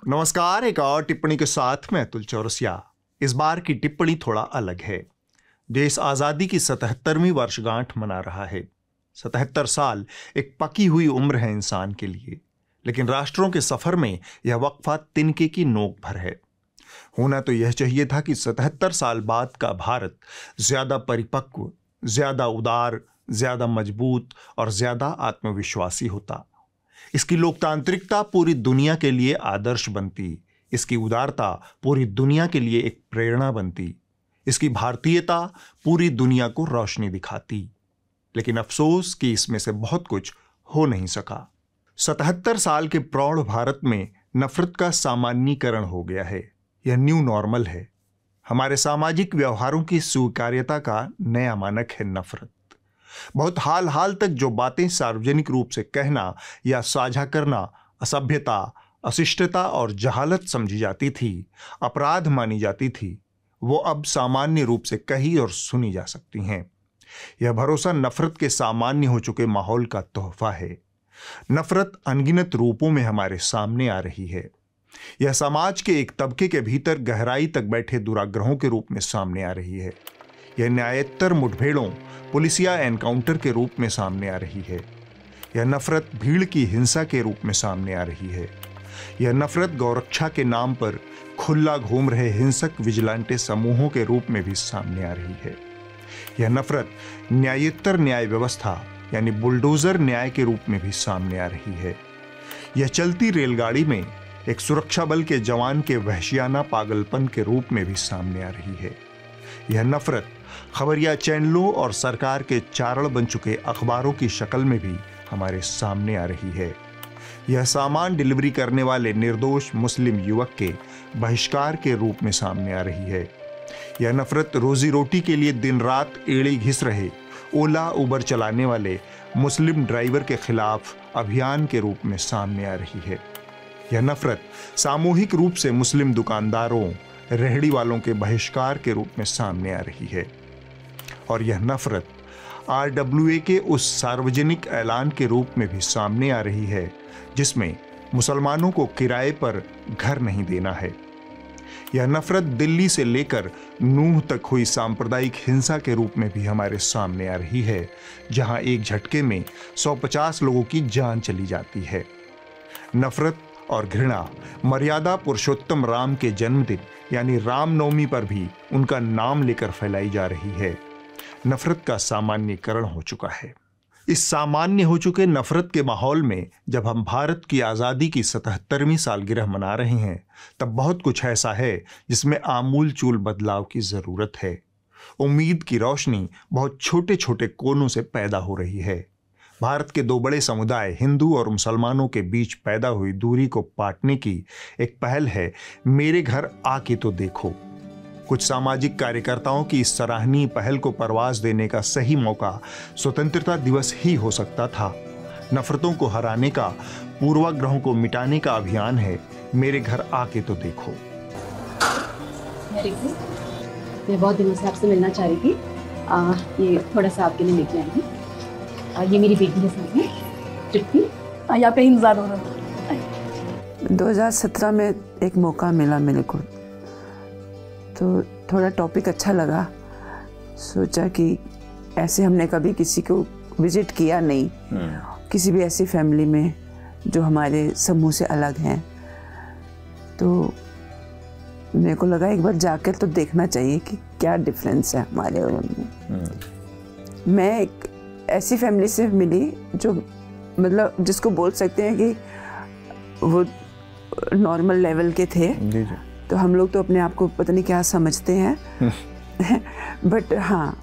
नमस्कार। एक और टिप्पणी के साथ मैं अतुल चौरसिया। इस बार की टिप्पणी थोड़ा अलग है। देश आजादी की 77वीं वर्षगांठ मना रहा है। 77 साल एक पकी हुई उम्र है इंसान के लिए, लेकिन राष्ट्रों के सफर में यह वक्फा तिनके की नोक भर है। होना तो यह चाहिए था कि 77 साल बाद का भारत ज्यादा परिपक्व, ज्यादा उदार, ज्यादा मजबूत और ज्यादा आत्मविश्वासी होता। इसकी लोकतांत्रिकता पूरी दुनिया के लिए आदर्श बनती, इसकी उदारता पूरी दुनिया के लिए एक प्रेरणा बनती, इसकी भारतीयता पूरी दुनिया को रोशनी दिखाती। लेकिन अफसोस कि इसमें से बहुत कुछ हो नहीं सका। 77 साल के प्रौढ़ भारत में नफरत का सामान्यीकरण हो गया है। यह न्यू नॉर्मल है। हमारे सामाजिक व्यवहारों की स्वीकार्यता का नया मानक है नफरत। बहुत हाल हाल तक जो बातें सार्वजनिक रूप से कहना या साझा करना असभ्यता, अशिष्टता और जहालत समझी जाती थी, अपराध मानी जाती थी, वो अब सामान्य रूप से कही और सुनी जा सकती हैं। यह भरोसा नफरत के सामान्य हो चुके माहौल का तोहफा है। नफरत अनगिनत रूपों में हमारे सामने आ रही है। यह समाज के एक तबके के भीतर गहराई तक बैठे दुराग्रहों के रूप में सामने आ रही है। यह न्यायोत्तर मुठभेड़ों, पुलिसिया एनकाउंटर के रूप में सामने आ रही है। यह नफरत भीड़ की हिंसा के रूप में सामने आ रही है। यह नफरत गौरक्षा के नाम पर खुला घूम रहे हिंसक विजिलेंटे समूहों के रूप में भी सामने आ रही है। यह नफरत न्यायोत्तर न्याय व्यवस्था यानी बुलडोजर न्याय के रूप में भी सामने आ रही है। यह चलती रेलगाड़ी में एक सुरक्षा बल के जवान के वहशियाना पागलपन के रूप में भी सामने आ रही है। यह नफरत खबरिया चैनलों और सरकार के चारण बन चुके अखबारों की शक्ल में भी हमारे सामने आ रही है। यह सामान डिलीवरी करने वाले निर्दोष मुस्लिम युवक के बहिष्कार के रूप में सामने आ रही है। यह नफरत रोजी रोटी के लिए दिन रात एड़ी घिस रहे ओला उबर चलाने वाले मुस्लिम ड्राइवर के खिलाफ अभियान के रूप में सामने आ रही है। यह नफरत सामूहिक रूप से मुस्लिम दुकानदारों, रेहड़ी वालों के बहिष्कार के रूप में सामने आ रही है। और यह नफरत RWA के उस सार्वजनिक ऐलान के रूप में भी सामने आ रही है जिसमें मुसलमानों को किराए पर घर नहीं देना है। यह नफरत दिल्ली से लेकर नूह तक हुई सांप्रदायिक हिंसा के रूप में भी हमारे सामने आ रही है, जहां एक झटके में 150 लोगों की जान चली जाती है। नफरत और घृणा मर्यादा पुरुषोत्तम राम के जन्मदिन यानी रामनवमी पर भी उनका नाम लेकर फैलाई जा रही है। नफरत का सामान्यीकरण हो चुका है। इस सामान्य हो चुके नफरत के माहौल में जब हम भारत की आज़ादी की 77वीं सालगिरह मना रहे हैं, तब बहुत कुछ ऐसा है जिसमें आमूल चूल बदलाव की ज़रूरत है। उम्मीद की रोशनी बहुत छोटे छोटे कोनों से पैदा हो रही है। भारत के दो बड़े समुदाय हिंदू और मुसलमानों के बीच पैदा हुई दूरी को पाटने की एक पहल है मेरे घर आके तो देखो। कुछ सामाजिक कार्यकर्ताओं की इस सराहनीय पहल को परवाज देने का सही मौका स्वतंत्रता दिवस ही हो सकता था। नफरतों को हराने का, पूर्वाग्रहों को मिटाने का अभियान है मेरे घर आके तो देखो। मैं बहुत दिनों से आपसे मिलना चाह रही थी। ये थोड़ा सा आपके लिए लेके आई हूँ। ये मेरी बेटी के साथ में तृप्ति, यहाँ पे इंतजार हो रहा था। 2017 में एक मौका मिला मेरे को, तो थोड़ा टॉपिक अच्छा लगा। सोचा कि ऐसे हमने कभी किसी को विजिट किया नहीं, किसी भी ऐसी फैमिली में जो हमारे समूह से अलग हैं। तो मेरे को लगा एक बार जाकर तो देखना चाहिए कि क्या डिफरेंस है हमारे और उनमें। मैं एक ऐसी फैमिली से मिली जो मतलब जिसको बोल सकते हैं कि वो नॉर्मल लेवल के थे। तो हम लोग तो अपने आप को पता नहीं क्या समझते हैं बट हाँ,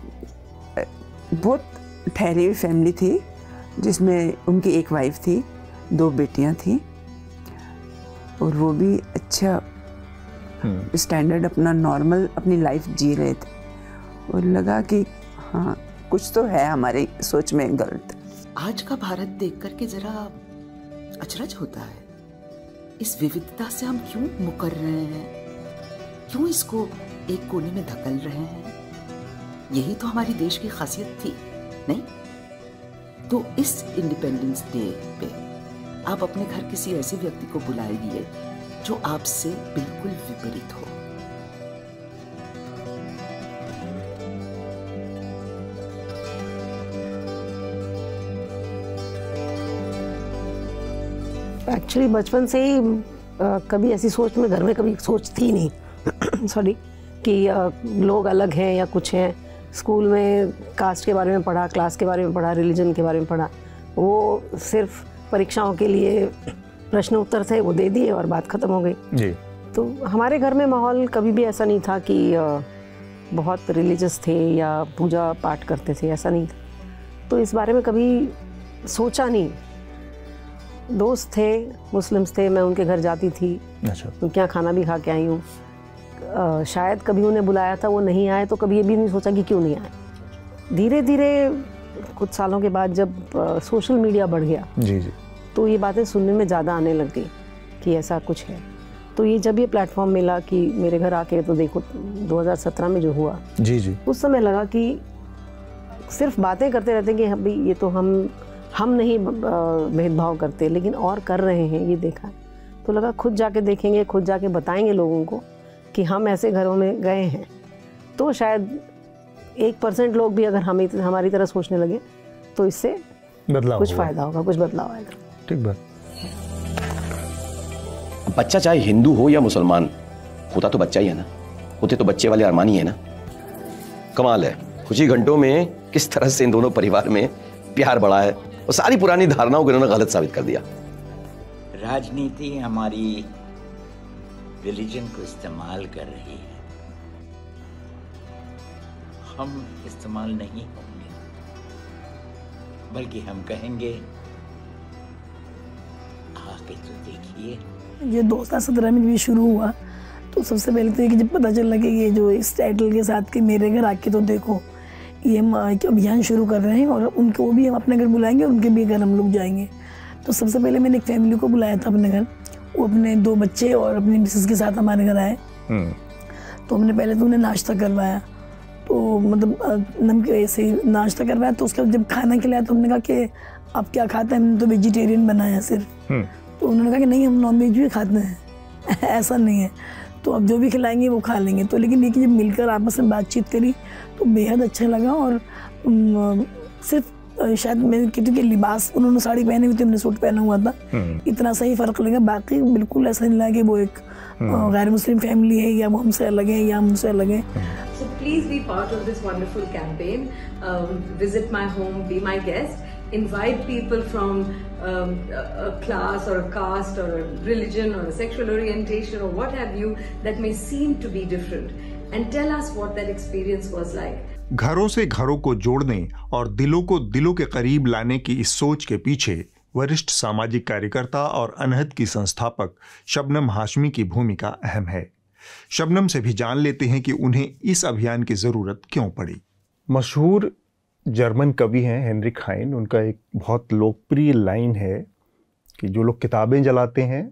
बहुत ठहरी हुई फैमिली थी जिसमें उनकी एक वाइफ थी, 2 बेटियां थी और वो भी अच्छा स्टैंडर्ड अपना नॉर्मल अपनी लाइफ जी रहे थे। और लगा कि हाँ, कुछ तो है हमारी सोच में गलत। आज का भारत देख करके जरा अचरज होता है। इस विविधता से हम क्यों मुकर रहे हैं, क्यों इसको एक कोने में धकेल रहे हैं? यही तो हमारी देश की खासियत थी, नहीं? तो इस इंडिपेंडेंस डे पे आप अपने घर किसी ऐसे व्यक्ति को बुलाइए जो आपसे बिल्कुल विपरीत हो। एक्चुअली बचपन से ही कभी ऐसी सोच में घर में कभी सोच थी नहीं सॉरी कि लोग अलग हैं या कुछ हैं। स्कूल में कास्ट के बारे में पढ़ा, क्लास के बारे में पढ़ा, रिलीजन के बारे में पढ़ा। वो सिर्फ परीक्षाओं के लिए प्रश्न उत्तर थे, वो दे दिए और बात ख़त्म हो गई जी। तो हमारे घर में माहौल कभी भी ऐसा नहीं था कि बहुत रिलीजियस थे या पूजा पाठ करते थे, ऐसा नहीं था। तो इस बारे में कभी सोचा नहीं। दोस्त थे, मुस्लिम्स थे, मैं उनके घर जाती थी, उनके यहाँ खाना भी खा के आई हूँ। शायद कभी उन्हें बुलाया था, वो नहीं आए तो कभी ये भी नहीं सोचा कि क्यों नहीं आए। धीरे धीरे कुछ सालों के बाद जब सोशल मीडिया बढ़ गया जी जी, तो ये बातें सुनने में ज़्यादा आने लग गई कि ऐसा कुछ है। तो ये जब ये प्लेटफॉर्म मिला कि मेरे घर आके तो देखो 2017 में जो हुआ जी जी, उस समय लगा कि सिर्फ बातें करते रहते कि भाई ये तो हम नहीं भेदभाव करते, लेकिन और कर रहे हैं ये देखा। तो लगा खुद जाके देखेंगे, खुद जाके बताएंगे लोगों को कि हम ऐसे घरों में गए हैं, तो शायद 1% लोग भी अगर हमारी तरह सोचने लगे तो इससे बदलाव कुछ फ़ायदा होगा, कुछ बदलाव आएगा। ठीक बात। बच्चा चाहे हिंदू हो या मुसलमान, होता तो बच्चा ही है ना, होते तो बच्चे वाले अरमान ही है ना। कमाल है, कुछ ही घंटों में किस तरह से इन दोनों परिवार में प्यार बढ़ा है और सारी पुरानी धारणाओं को इन्होंने गलत साबित कर दिया। राजनीति हमारी रिलीजन को इस्तेमाल कर रही है, हम इस्तेमाल नहीं होंगे, बल्कि हम कहेंगे आके तो देखिए। ये 2017 में भी शुरू हुआ तो सबसे पहले तो ये कि जब पता चला कि ये जो इस टाइटल के साथ कि मेरे घर आके तो देखो, ये हम अभियान शुरू कर रहे हैं और उनको भी हम अपने घर बुलाएंगे और उनके भी घर हम लोग जाएंगे। तो सबसे पहले मैंने एक फैमिली को बुलाया था अपने घर, वो अपने 2 बच्चे और अपनी मिसेस के साथ हमारे घर आए। तो हमने पहले तो उन्हें नाश्ता करवाया, तो मतलब नमकीन ऐसे ही नाश्ता करवाया। तो उसके बाद जब खाना खिलाया तो हमने कहा कि आप क्या खाते हैं, हमने तो वेजिटेरियन बनाया सिर्फ। तो उन्होंने कहा कि नहीं हम नॉन वेज भी खाते हैं ऐसा नहीं है, तो अब जो भी खिलाएंगे वो खा लेंगे। तो लेकिन देखिए जब मिलकर आपस में बातचीत करी तो बेहद अच्छा लगा। और सिर्फ शायद मैं कहती कि लिबास, उन्होंने साड़ी पहनी हुई थी, हमने सूट पहना हुआ था, इतना सही फ़र्क लगा। बाकी बिल्कुल ऐसा नहीं लगा कि वो एक गैर मुस्लिम फैमिली है या वो हमसे अलग है या हमसे अलग है। So please be part of this wonderful campaign. Visit my home, be my guest. Invite people from a class or a caste or a religion or a sexual orientation or what have you that may seem to be different, and tell us what that experience was like. घरों से घरों को जोड़ने और दिलों को दिलों के करीब लाने की इस सोच के पीछे वरिष्ठ सामाजिक कार्यकर्ता और अनहद की संस्थापक शबनम हाशमी की भूमिका अहम है। शबनम से भी जान लेते हैं कि उन्हें इस अभियान की जरूरत क्यों पड़ी। मशहूर जर्मन कवि हैं हेनरिक हाइन, उनका एक बहुत लोकप्रिय लाइन है कि जो लोग किताबें जलाते हैं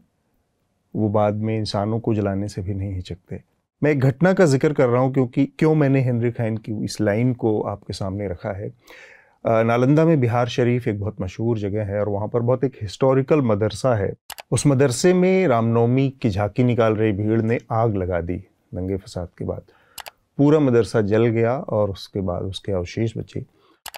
वो बाद में इंसानों को जलाने से भी नहीं हिचकते। मैं एक घटना का जिक्र कर रहा हूँ क्योंकि क्यों मैंने हेनरिक हाइन की इस लाइन को आपके सामने रखा है। नालंदा में बिहार शरीफ एक बहुत मशहूर जगह है और वहाँ पर बहुत एक हिस्टोरिकल मदरसा है। उस मदरसे में रामनवमी की झांकी निकाल रही भीड़ ने आग लगा दी। दंगे फसाद के बाद पूरा मदरसा जल गया और उसके बाद उसके अवशेष बचे।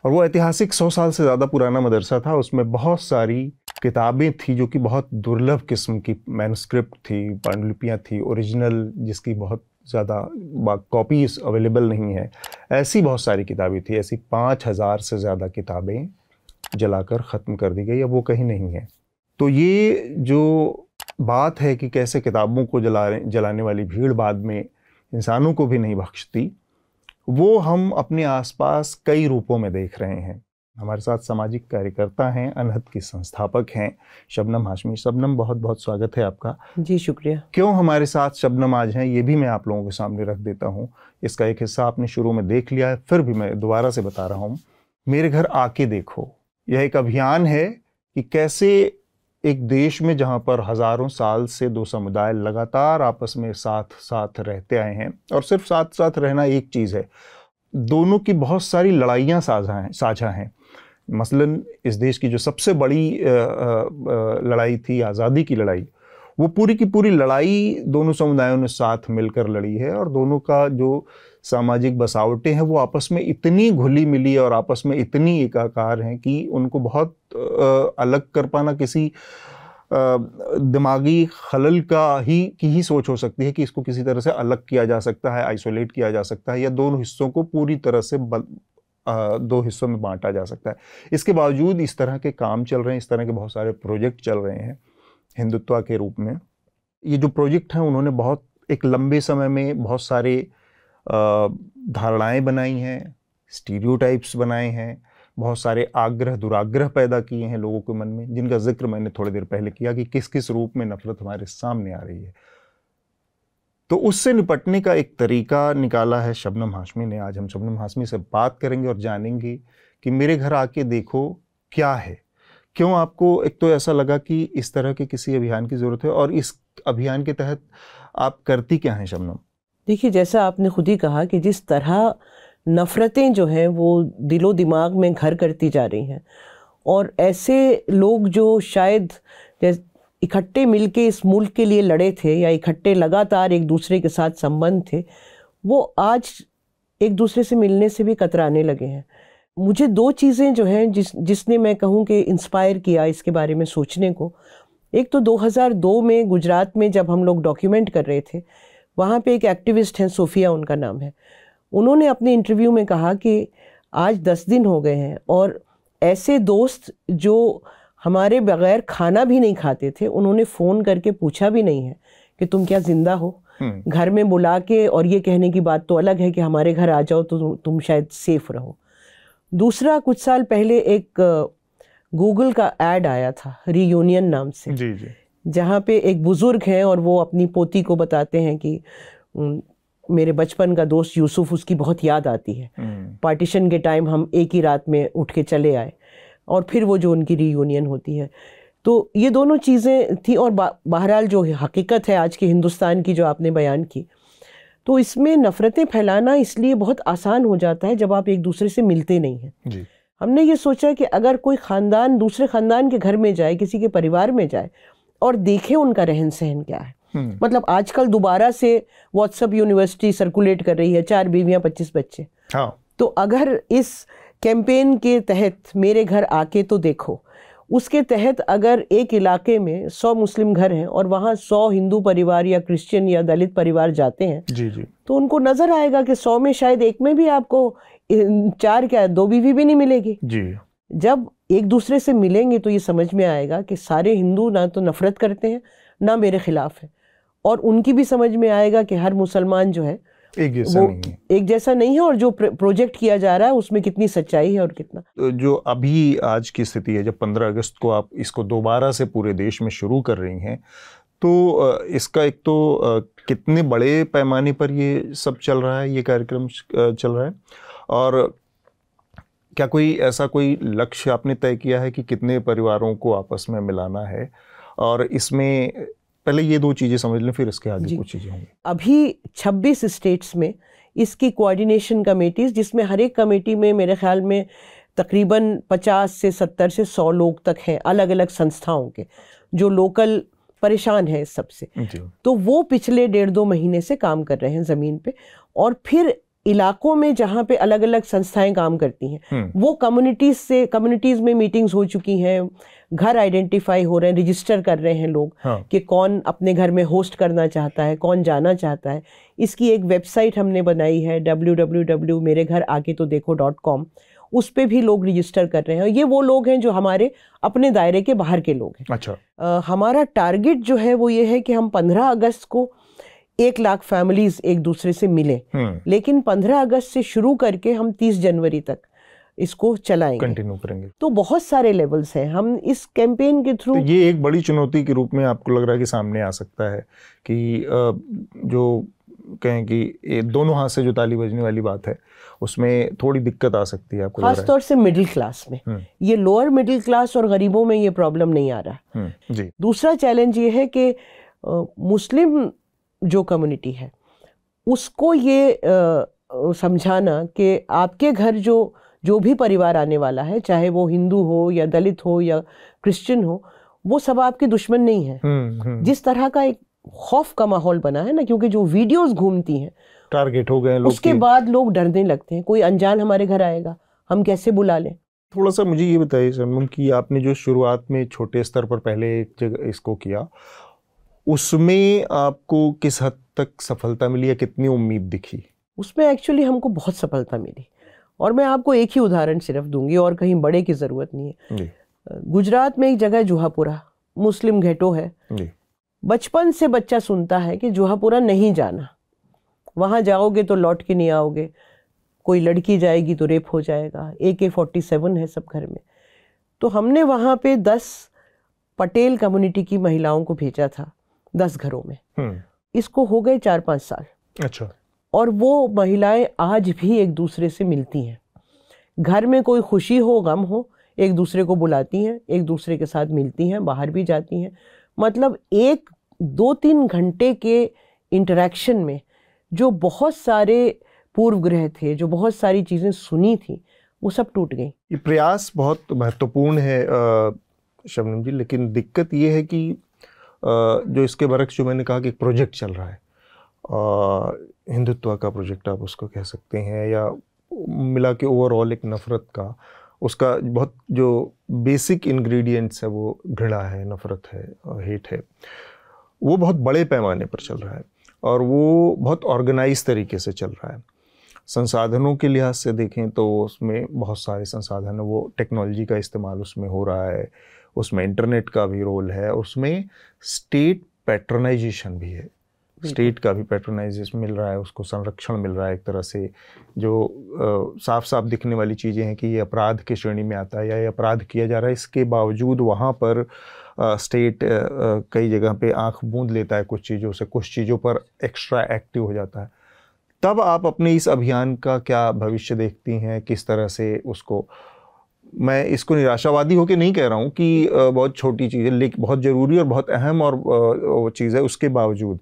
और वो ऐतिहासिक 100 साल से ज़्यादा पुराना मदरसा था। उसमें बहुत सारी किताबें थी जो कि बहुत दुर्लभ किस्म की मैन्युस्क्रिप्ट थी, पांडुलिपियाँ थी, ओरिजिनल जिसकी बहुत ज़्यादा कॉपीज अवेलेबल नहीं है। ऐसी बहुत सारी किताबें थी, ऐसी 5000 से ज़्यादा किताबें जलाकर ख़त्म कर दी गई, अब वो कहीं नहीं है। तो ये जो बात है कि कैसे किताबों को जलाने वाली भीड़ बाद में इंसानों को भी नहीं बख्शती, वो हम अपने आसपास कई रूपों में देख रहे हैं। हमारे साथ सामाजिक कार्यकर्ता हैं, अनहद की संस्थापक हैं शबनम हाशमी। शबनम, बहुत बहुत स्वागत है आपका। जी शुक्रिया। क्यों हमारे साथ शबनम आज हैं ये भी मैं आप लोगों के सामने रख देता हूँ। इसका एक हिस्सा आपने शुरू में देख लिया है, फिर भी मैं दोबारा से बता रहा हूँ। मेरे घर आके देखो, यह एक अभियान है कि कैसे एक देश में जहाँ पर हज़ारों साल से 2 समुदाय लगातार आपस में साथ साथ रहते आए हैं, और सिर्फ साथ साथ रहना एक चीज़ है, दोनों की बहुत सारी लड़ाइयाँ साझा हैं। मसलन इस देश की जो सबसे बड़ी लड़ाई थी, आज़ादी की लड़ाई, वो पूरी की पूरी लड़ाई दोनों समुदायों ने साथ मिलकर लड़ी है, और दोनों का जो सामाजिक बसावटें हैं वो आपस में इतनी घुली मिली और आपस में इतनी एकाकार हैं कि उनको बहुत अलग कर पाना किसी दिमागी खलल की ही सोच हो सकती है कि इसको किसी तरह से अलग किया जा सकता है, आइसोलेट किया जा सकता है, या दोनों हिस्सों को पूरी तरह से दो हिस्सों में बांटा जा सकता है। इसके बावजूद इस तरह के काम चल रहे हैं, इस तरह के बहुत सारे प्रोजेक्ट चल रहे हैं हिंदुत्व के रूप में। ये जो प्रोजेक्ट हैं उन्होंने बहुत एक लंबे समय में बहुत सारे धारणाएं बनाई हैं, स्टीरियोटाइप्स बनाए हैं, बहुत सारे आग्रह दुराग्रह पैदा किए हैं लोगों के मन में, जिनका जिक्र मैंने थोड़ी देर पहले किया कि किस किस रूप में नफरत हमारे सामने आ रही है। तो उससे निपटने का एक तरीका निकाला है शबनम हाशमी ने। आज हम शबनम हाशमी से बात करेंगे और जानेंगे कि मेरे घर आके देखो क्या है, क्यों आपको एक तो ऐसा लगा कि इस तरह के किसी अभियान की ज़रूरत है, और इस अभियान के तहत आप करती क्या हैं शबनम? देखिए, जैसा आपने खुद ही कहा कि जिस तरह नफ़रतें जो हैं वो दिलो दिमाग में घर करती जा रही हैं, और ऐसे लोग जो शायद इकट्ठे मिलके इस मुल्क के लिए लड़े थे या इकट्ठे लगातार एक दूसरे के साथ संबंध थे, वो आज एक दूसरे से मिलने से भी कतराने लगे हैं। मुझे दो चीज़ें जो हैं जिसने मैं कहूँ कि इंस्पायर किया इसके बारे में सोचने को। एक तो 2002 में गुजरात में जब हम लोग डॉक्यूमेंट कर रहे थे, वहाँ पे एक एक्टिविस्ट हैं, सोफिया उनका नाम है। उन्होंने अपने इंटरव्यू में कहा कि आज 10 दिन हो गए हैं और ऐसे दोस्त जो हमारे बगैर खाना भी नहीं खाते थे, उन्होंने फ़ोन करके पूछा भी नहीं है कि तुम क्या ज़िंदा हो। घर में बुला के और ये कहने की बात तो अलग है कि हमारे घर आ जाओ तो तुम शायद सेफ रहो। दूसरा, कुछ साल पहले एक गूगल का ऐड आया था रीयूनियन नाम से, जी जी, जहाँ पे एक बुज़ुर्ग हैं और वो अपनी पोती को बताते हैं कि मेरे बचपन का दोस्त यूसुफ, उसकी बहुत याद आती है। पार्टीशन के टाइम हम एक ही रात में उठ के चले आए, और फिर वो जो उनकी रीयूनियन होती है। तो ये दोनों चीज़ें थी। और बहरहाल जो हकीकत है आज के हिंदुस्तान की जो आपने बयान की, तो इसमें नफ़रतें फैलाना इसलिए बहुत आसान हो जाता है जब आप एक दूसरे से मिलते नहीं हैं। जी। हमने ये सोचा कि अगर कोई ख़ानदान दूसरे ख़ानदान के घर में जाए, किसी के परिवार में जाए और देखे उनका रहन सहन क्या है। मतलब आजकल दोबारा से व्हाट्सएप यूनिवर्सिटी सर्कुलेट कर रही है, 4 बीवियाँ 25 बच्चे। हाँ। तो अगर इस कैंपेन के तहत मेरे घर आके तो देखो, उसके तहत अगर एक इलाके में 100 मुस्लिम घर हैं और वहाँ 100 हिंदू परिवार या क्रिश्चियन या दलित परिवार जाते हैं, जी जी, तो उनको नज़र आएगा कि 100 में शायद एक में भी आपको 4 क्या 2 बीवी भी नहीं मिलेगी। जी। जब एक दूसरे से मिलेंगे तो ये समझ में आएगा कि सारे हिंदू ना तो नफ़रत करते हैं ना मेरे खिलाफ है, और उनकी भी समझ में आएगा कि हर मुसलमान जो है एक जैसा नहीं है, और जो प्रोजेक्ट किया जा रहा है उसमें कितनी सच्चाई है और कितना। जो अभी आज की स्थिति है, जब 15 अगस्त को आप इसको दोबारा से पूरे देश में शुरू कर रही हैं, तो इसका एक तो कितने बड़े पैमाने पर ये सब चल रहा है, ये कार्यक्रम चल रहा है, और क्या कोई ऐसा कोई लक्ष्य आपने तय किया है कि कितने परिवारों को आपस में मिलाना है? और इसमें पहले ये 2 चीज़ें समझ लें, फिर इसके आगे कुछ चीज़ें होंगी। अभी 26 स्टेट्स में इसकी कोऑर्डिनेशन कमेटीज़, जिसमें हर एक कमेटी में मेरे ख्याल में तकरीबन 50 से 70 से 100 लोग तक हैं, अलग अलग संस्थाओं के, जो लोकल परेशान हैं इस सबसे। तो वो पिछले 1.5-2 महीने से काम कर रहे हैं ज़मीन पे, और फिर इलाकों में जहाँ पे अलग अलग संस्थाएं काम करती हैं, वो कम्युनिटीज़ में मीटिंग्स हो चुकी हैं, घर आइडेंटिफाई हो रहे हैं, रजिस्टर कर रहे हैं लोग कि कौन अपने घर में होस्ट करना चाहता है, कौन जाना चाहता है। इसकी एक वेबसाइट हमने बनाई है www.मेरेघरआकेतोदेखो.com, उस पे भी लोग रजिस्टर कर रहे हैं। ये वो लोग हैं जो हमारे अपने दायरे के बाहर के लोग हैं। अच्छा। हमारा टारगेट जो है वो ये है कि हम 15 अगस्त को 1 लाख फैमिलीज एक दूसरे से मिले, लेकिन 15 अगस्त से शुरू करके हम 30 जनवरी तक इसको चलाएंगे, कंटिन्यू करेंगे। तो बहुत सारे लेवल्स हैं हम इस कैंपेन के थ्रू। तो ये एक बड़ी चुनौती के रूप में आपको लग रहा है कि सामने आ सकता है कि जो कहें कि ये दोनों हाथ से जो ताली बजने वाली बात है, उसमें थोड़ी दिक्कत आ सकती है आपको? खास तौर से मिडिल क्लास में। ये लोअर मिडिल क्लास और गरीबों में ये प्रॉब्लम नहीं आ रहा। जी। दूसरा चैलेंज ये है कि मुस्लिम जो कम्युनिटी है उसको ये समझाना कि आपके घर जो भी परिवार आने वाला है, चाहे वो हिंदू हो या दलित हो या क्रिश्चियन हो, वो सब आपके दुश्मन नहीं है। जिस तरह का एक खौफ का माहौल बना है ना, क्योंकि जो वीडियोस घूमती हैं, टारगेट हो गए लोग, उसके बाद लोग डरने लगते हैं। कोई अनजान हमारे घर आएगा, हम कैसे बुला लें। थोड़ा सा मुझे ये बताइए शबनम कि आपने जो शुरुआत में छोटे स्तर पर पहले एक जगह इसको किया, उसमें आपको किस हद तक सफलता मिली या कितनी उम्मीद दिखी? उसमें एक्चुअली हमको बहुत सफलता मिली, और मैं आपको एक ही उदाहरण सिर्फ दूंगी और कहीं बड़े की ज़रूरत नहीं है। गुजरात में एक जगह जुहापुरा, मुस्लिम घेटो है। बचपन से बच्चा सुनता है कि जुहापुरा नहीं जाना, वहाँ जाओगे तो लौट के नहीं आओगे, कोई लड़की जाएगी तो रेप हो जाएगा, AK-47 है सब घर में। तो हमने वहाँ पे 10 पटेल कम्युनिटी की महिलाओं को भेजा था 10 घरों में। इसको हो गए 4-5 साल। अच्छा। और वो महिलाएं आज भी एक दूसरे से मिलती हैं, घर में कोई खुशी हो गम हो एक दूसरे को बुलाती हैं, एक दूसरे के साथ मिलती हैं, बाहर भी जाती हैं। मतलब 1-2-3 घंटे के इंटरेक्शन में जो बहुत सारे पूर्वग्रह थे, जो बहुत सारी चीज़ें सुनी थी, वो सब टूट गई। ये प्रयास बहुत महत्वपूर्ण है शबनम जी, लेकिन दिक्कत ये है कि जो इसके बरक्स जो मैंने कहा कि एक प्रोजेक्ट चल रहा है, हिंदुत्व का प्रोजेक्ट आप उसको कह सकते हैं, या मिला के ओवरऑल एक नफ़रत का, उसका बहुत जो बेसिक इंग्रेडिएंट्स है वो घृणा है, नफ़रत है, हेट है, वो बहुत बड़े पैमाने पर चल रहा है और वो बहुत ऑर्गेनाइज तरीके से चल रहा है। संसाधनों के लिहाज से देखें तो उसमें बहुत सारे संसाधन, वो टेक्नोलॉजी का इस्तेमाल उसमें हो रहा है, उसमें इंटरनेट का भी रोल है, उसमें स्टेट पैट्रोनाइजेशन भी है, स्टेट का भी पैट्रोनाइजेशन मिल रहा है, उसको संरक्षण मिल रहा है एक तरह से। जो साफ साफ दिखने वाली चीज़ें हैं कि ये अपराध की श्रेणी में आता है या ये अपराध किया जा रहा है, इसके बावजूद वहाँ पर स्टेट कई जगह पे आंख मूंद लेता है कुछ चीज़ों से, कुछ चीज़ों पर एक्स्ट्रा एक्टिव हो जाता है। तब आप अपने इस अभियान का क्या भविष्य देखती हैं, किस तरह से उसको, मैं इसको निराशावादी होकर नहीं कह रहा हूँ कि बहुत छोटी चीज़ है, लेकिन बहुत ज़रूरी और बहुत अहम और चीज़ है, उसके बावजूद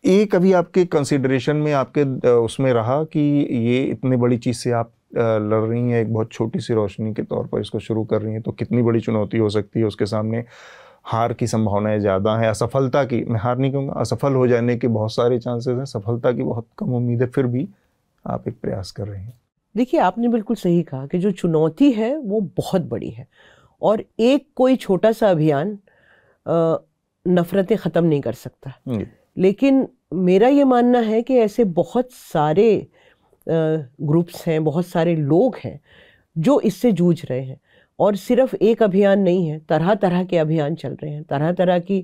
ये कभी आपके कंसिडरेशन में, आपके उसमें रहा कि ये इतनी बड़ी चीज़ से आप लड़ रही हैं, एक बहुत छोटी सी रोशनी के तौर पर इसको शुरू कर रही हैं, तो कितनी बड़ी चुनौती हो सकती है, उसके सामने हार की संभावनाएं ज़्यादा हैं, असफलता की, मैं हार नहीं कहूँगा, असफल हो जाने के बहुत सारे चांसेस हैं, सफलता की बहुत कम उम्मीद है, फिर भी आप एक प्रयास कर रहे हैं। देखिए, आपने बिल्कुल सही कहा कि जो चुनौती है वो बहुत बड़ी है, और एक कोई छोटा सा अभियान नफ़रतें ख़त्म नहीं कर सकता। लेकिन मेरा ये मानना है कि ऐसे बहुत सारे ग्रुप्स हैं, बहुत सारे लोग हैं जो इससे जूझ रहे हैं, और सिर्फ एक अभियान नहीं है, तरह तरह के अभियान चल रहे हैं, तरह तरह की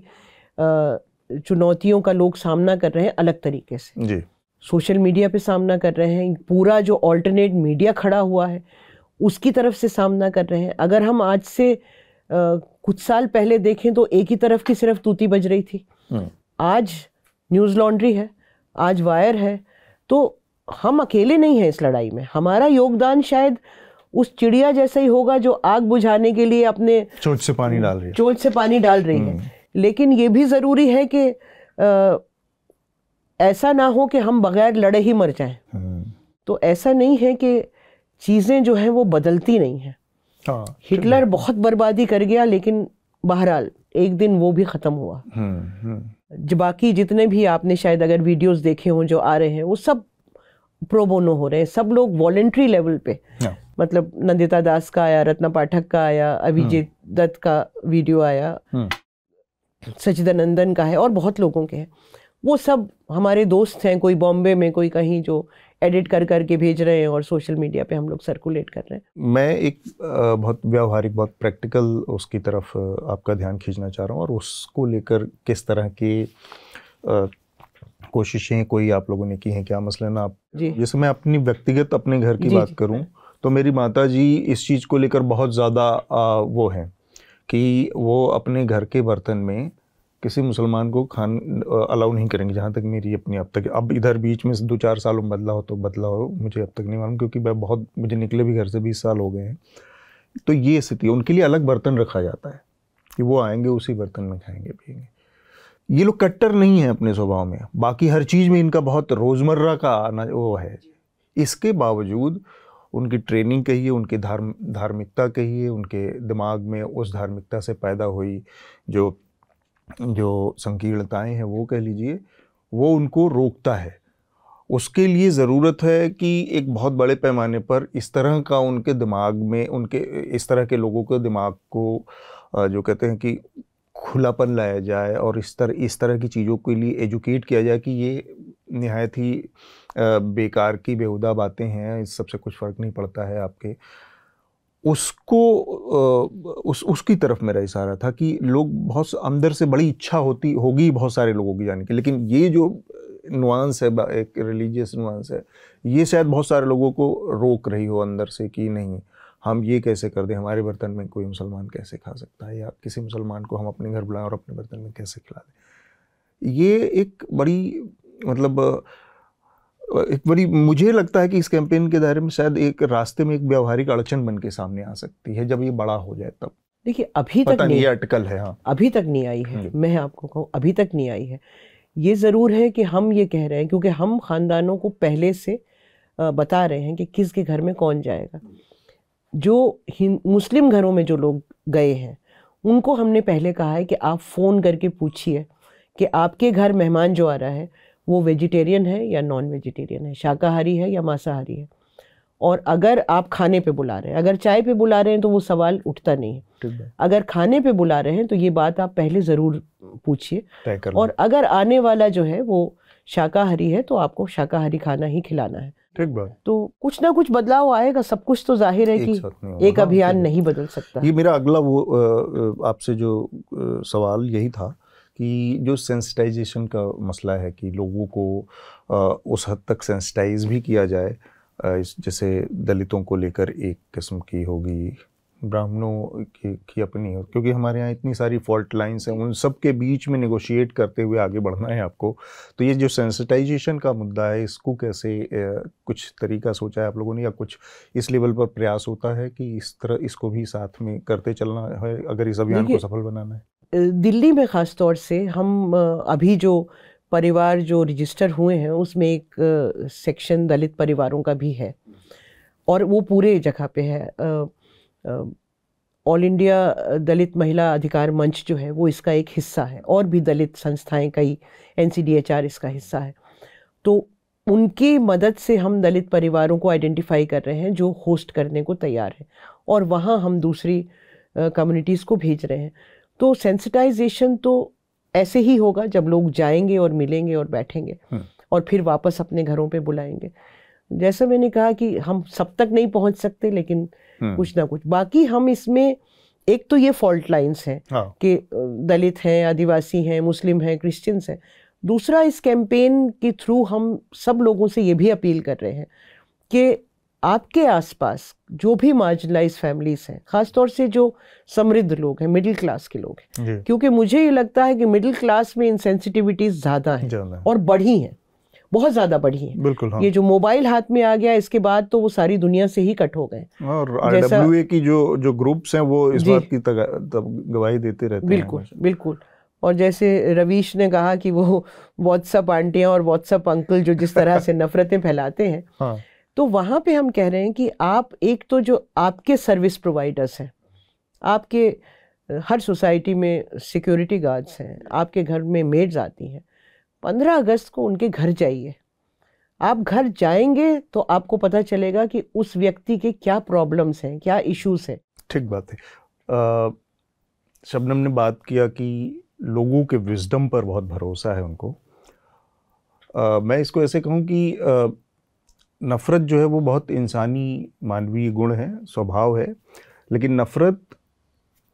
चुनौतियों का लोग सामना कर रहे हैं अलग तरीके से जी। सोशल मीडिया पे सामना कर रहे हैं, पूरा जो ऑल्टरनेट मीडिया खड़ा हुआ है उसकी तरफ से सामना कर रहे हैं। अगर हम आज से कुछ साल पहले देखें तो एक ही तरफ की सिर्फ तूती बज रही थी, आज न्यूज़ लॉन्ड्री है, आज वायर है, तो हम अकेले नहीं हैं इस लड़ाई में। हमारा योगदान शायद उस चिड़िया जैसा ही होगा जो आग बुझाने के लिए अपने चोंच से पानी डाल रही है, चोंच से पानी डाल रही है, लेकिन ये भी ज़रूरी है कि ऐसा ना हो कि हम बगैर लड़े ही मर जाएं। तो ऐसा नहीं है कि चीज़ें जो हैं वो बदलती नहीं हैं। हिटलर बहुत बर्बादी कर गया, लेकिन बहरहाल एक दिन वो भी ख़त्म हुआ। बाकी जितने भी आपने शायद अगर वीडियोस देखे हों जो आ रहे हैं, वो सब प्रो बोनो हो रहे हैं, सब लोग वॉलेंट्री लेवल पे, मतलब नंदिता दास का आया, रत्ना पाठक का आया, अभिजीत दत्त का वीडियो आया, सचिदानंदन का है, और बहुत लोगों के हैं। वो सब हमारे दोस्त हैं, कोई बॉम्बे में, कोई कहीं, जो एडिट कर करके भेज रहे हैं और सोशल मीडिया पे हम लोग सर्कुलेट कर रहे हैं। मैं एक बहुत व्यावहारिक, बहुत प्रैक्टिकल उसकी तरफ आपका ध्यान खींचना चाह रहा हूँ, और उसको लेकर किस तरह की कोशिशें कोई आप लोगों ने की हैं, क्या मसलन आप, जैसे मैं अपनी व्यक्तिगत अपने घर की बात करूं तो मेरी माता जी इस चीज़ को लेकर बहुत ज़्यादा वो हैं कि वो अपने घर के बर्तन में किसी मुसलमान को खान अलाउ नहीं करेंगे, जहाँ तक मेरी अपनी अब तक, अब इधर बीच में 2-4 सालों में बदला हो तो बदला हो, मुझे अब तक नहीं मालूम, क्योंकि मैं बहुत, मुझे निकले भी घर से 20 साल हो गए हैं। तो ये स्थिति, उनके लिए अलग बर्तन रखा जाता है कि वो आएंगे उसी बर्तन में खाएंगे पिएंगे। ये लोग कट्टर नहीं हैं अपने स्वभाव में, बाकी हर चीज़ में इनका बहुत रोज़मर्रा का वो है। इसके बावजूद उनकी ट्रेनिंग कहिए, उनकी धार्मिकता कहिए, उनके दिमाग में उस धार्मिकता से पैदा हुई जो संकीर्णताएं हैं वो कह लीजिए, वो उनको रोकता है। उसके लिए ज़रूरत है कि एक बहुत बड़े पैमाने पर इस तरह का उनके दिमाग में, उनके इस तरह के लोगों के दिमाग को जो कहते हैं कि खुलापन लाया जाए और इस तरह की चीज़ों के लिए एजुकेट किया जाए कि ये निहायत ही बेकार की बेहुदा बातें हैं, इस सबसे कुछ फ़र्क नहीं पड़ता है आपके। उसकी तरफ मेरा इशारा था कि लोग बहुत अंदर से बड़ी इच्छा होगी बहुत सारे लोगों की जाने की, लेकिन ये जो नुआंस है, एक रिलीजियस नुआंस है, ये शायद बहुत सारे लोगों को रोक रही हो अंदर से कि नहीं, हम ये कैसे कर दें, हमारे बर्तन में कोई मुसलमान कैसे खा सकता है, या किसी मुसलमान को हम अपने घर बुलाएं और अपने बर्तन में कैसे खिला दें। ये एक बड़ी मुझे लगता है कि इस कैंपेन के दायरे में शायद एक रास्ते में एक व्यावहारिक अड़चन बन के सामने आ सकती है जब ये बड़ा हो जाए तब। देखिए अभी तक नहीं, ये अटकल है। हाँ, अभी तक नहीं आई है, मैं आपको कहूँ अभी तक नहीं आई है। ये ज़रूर है कि हम ये कह रहे हैं क्योंकि हम ख़ानदानों को पहले से बता रहे हैं कि किसके घर में कौन जाएगा। जो मुस्लिम घरों में जो लोग गए हैं उनको हमने पहले कहा है कि आप फ़ोन करके पूछिए कि आपके घर मेहमान जो आ रहा है वो वेजिटेरियन है या नॉन वेजिटेरियन है, शाकाहारी है या मांसाहारी है। और अगर आप खाने पे बुला रहे हैं, अगर चाय पे बुला रहे हैं तो वो सवाल उठता नहीं है। अगर खाने पे बुला रहे हैं तो ये बात आप पहले ज़रूर पूछिए। और अगर आने वाला जो है वो शाकाहारी है तो आपको शाकाहारी खाना ही खिलाना है। ठीक बात। तो कुछ ना कुछ बदलाव आएगा, सब कुछ तो जाहिर है कि एक अभियान नहीं बदल सकता। ये मेरा अगला वो आपसे जो सवाल यही था कि जो सेंसिटाइजेशन का मसला है कि लोगों को उस हद तक सेंसिटाइज भी किया जाए, जैसे दलितों को लेकर एक किस्म की होगी, ब्राह्मणों की अपनी हो, क्योंकि हमारे यहाँ इतनी सारी फॉल्ट लाइंस हैं, उन सब के बीच में नेगोशिएट करते हुए आगे बढ़ना है आपको। तो ये जो सेंसिटाइजेशन का मुद्दा है, इसको कैसे कुछ तरीका सोचा है आप लोगों ने, या कुछ इस लेवल पर प्रयास होता है कि इस तरह इसको भी साथ में करते चलना है अगर इस अभियान को सफल बनाना है? दिल्ली में ख़ास तौर से हम अभी जो परिवार जो रजिस्टर हुए हैं उसमें एक सेक्शन दलित परिवारों का भी है और वो पूरे जगह पे है। ऑल इंडिया दलित महिला अधिकार मंच जो है वो इसका एक हिस्सा है और भी दलित संस्थाएं कई, NCDHR इसका हिस्सा है। तो उनकी मदद से हम दलित परिवारों को आइडेंटिफाई कर रहे हैं जो होस्ट करने को तैयार हैं और वहाँ हम दूसरी कम्युनिटीज़ को भेज रहे हैं। तो सेंसिटाइजेशन तो ऐसे ही होगा जब लोग जाएंगे और मिलेंगे और बैठेंगे और फिर वापस अपने घरों पे बुलाएंगे। जैसा मैंने कहा कि हम सब तक नहीं पहुंच सकते, लेकिन कुछ ना कुछ बाकी हम इसमें, एक तो ये फॉल्ट लाइंस हैं कि दलित हैं, आदिवासी हैं, मुस्लिम हैं, क्रिश्चियंस हैं। दूसरा, इस कैंपेन के थ्रू हम सब लोगों से ये भी अपील कर रहे हैं कि आपके आसपास जो भी मार्जिनलाइज फैमिलीज हैं, ख़ासतौर से जो समृद्ध लोग हैं, मिडिल क्लास के लोग हैं, क्योंकि मुझे ये लगता है कि मिडिल क्लास में इनसेंसिटिविटीज़ ज़्यादा हैं और बढ़ी हैं, बहुत ज़्यादा बढ़ी हैं। बिल्कुल, हाँ। ये जो मोबाइल हाथ में आ गया इसके बाद तो वो सारी दुनिया से ही कट हो गए। और RWA की जो ग्रुप्स हैं वो इस बात की गवाही देते रहते हैं। बिल्कुल बिल्कुल। और जैसे रवीश ने कहा कि वो व्हाट्सएप आंटियाँ और व्हाट्सएप अंकल जो जिस तरह से नफरतें फैलाते हैं, हाँ। तो वहाँ पे हम कह रहे हैं कि आप एक तो जो आपके सर्विस प्रोवाइडर्स हैं, आपके हर सोसाइटी में सिक्योरिटी गार्ड्स हैं, आपके घर में मेड्स आती हैं, 15 अगस्त को उनके घर जाइए। आप घर जाएंगे तो आपको पता चलेगा कि उस व्यक्ति के क्या प्रॉब्लम्स हैं, क्या इश्यूज हैं। ठीक बात है। शबनम ने बात किया कि लोगों के विजडम पर बहुत भरोसा है उनको। मैं इसको ऐसे कहूँ कि नफ़रत जो है वो बहुत इंसानी मानवीय गुण है, स्वभाव है, लेकिन नफ़रत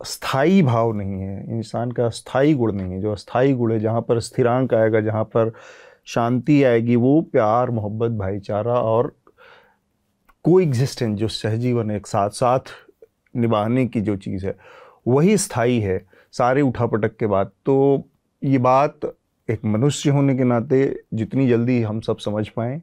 स्थायी भाव नहीं है, इंसान का स्थायी गुण नहीं है। जो अस्थायी गुण है, जहाँ पर स्थिरांक आएगा, जहाँ पर शांति आएगी, वो प्यार, मोहब्बत, भाईचारा और कोएग्जिस्टेंस, जो सहजीवन एक साथ साथ निभाने की जो चीज़ है, वही स्थायी है सारे उठापटक के बाद। तो ये बात एक मनुष्य होने के नाते जितनी जल्दी हम सब समझ पाएँ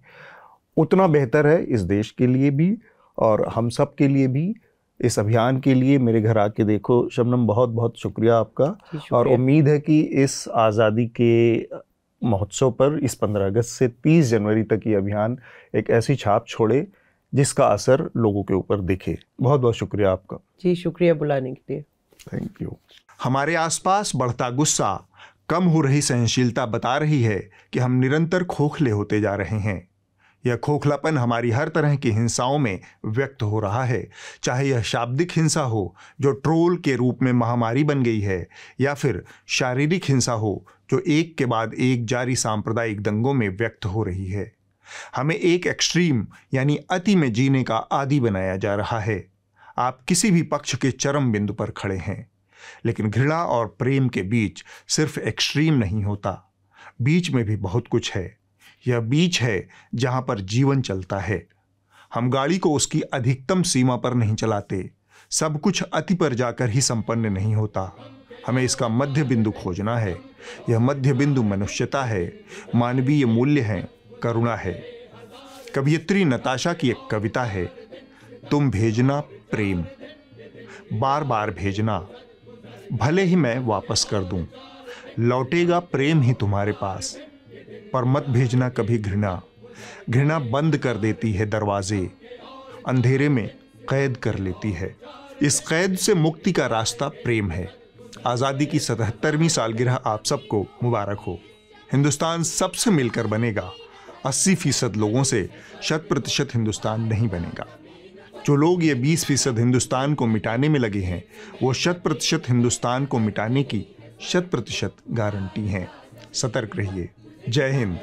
उतना बेहतर है इस देश के लिए भी और हम सब के लिए भी, इस अभियान के लिए। मेरे घर आके देखो शबनम, बहुत बहुत शुक्रिया आपका। और उम्मीद है कि इस आज़ादी के महोत्सव पर इस 15 अगस्त से 30 जनवरी तक ये अभियान एक ऐसी छाप छोड़े जिसका असर लोगों के ऊपर दिखे। बहुत बहुत शुक्रिया आपका। जी शुक्रिया बुलाने के लिए। Thank you. हमारे आसपास बढ़ता गुस्सा, कम हो रही सहनशीलता बता रही है कि हम निरंतर खोखले होते जा रहे हैं। यह खोखलापन हमारी हर तरह की हिंसाओं में व्यक्त हो रहा है, चाहे यह शाब्दिक हिंसा हो जो ट्रोल के रूप में महामारी बन गई है, या फिर शारीरिक हिंसा हो जो एक के बाद एक जारी सांप्रदायिक दंगों में व्यक्त हो रही है। हमें एक एक्सट्रीम यानी अति में जीने का आदी बनाया जा रहा है। आप किसी भी पक्ष के चरम बिंदु पर खड़े हैं, लेकिन घृणा और प्रेम के बीच सिर्फ एक्सट्रीम नहीं होता, बीच में भी बहुत कुछ है। यह बीच है जहां पर जीवन चलता है। हम गाड़ी को उसकी अधिकतम सीमा पर नहीं चलाते, सब कुछ अति पर जाकर ही संपन्न नहीं होता। हमें इसका मध्य बिंदु खोजना है। यह मध्य बिंदु मनुष्यता है, मानवीय मूल्य है, करुणा है। कवयित्री नताशा की एक कविता है, तुम भेजना प्रेम, बार बार भेजना, भले ही मैं वापस कर दूं, लौटेगा प्रेम ही तुम्हारे पास, पर मत भेजना कभी घृणा। घृणा बंद कर देती है दरवाजे, अंधेरे में कैद कर लेती है। इस कैद से मुक्ति का रास्ता प्रेम है। आज़ादी की 77वीं सालगिरह आप सबको मुबारक हो। हिंदुस्तान सबसे मिलकर बनेगा। 80% लोगों से 100% हिंदुस्तान नहीं बनेगा। जो लोग ये 20% हिंदुस्तान को मिटाने में लगे हैं, वो 100% हिंदुस्तान को मिटाने की 100% गारंटी हैं। सतर्क रहिए। जय हिंद।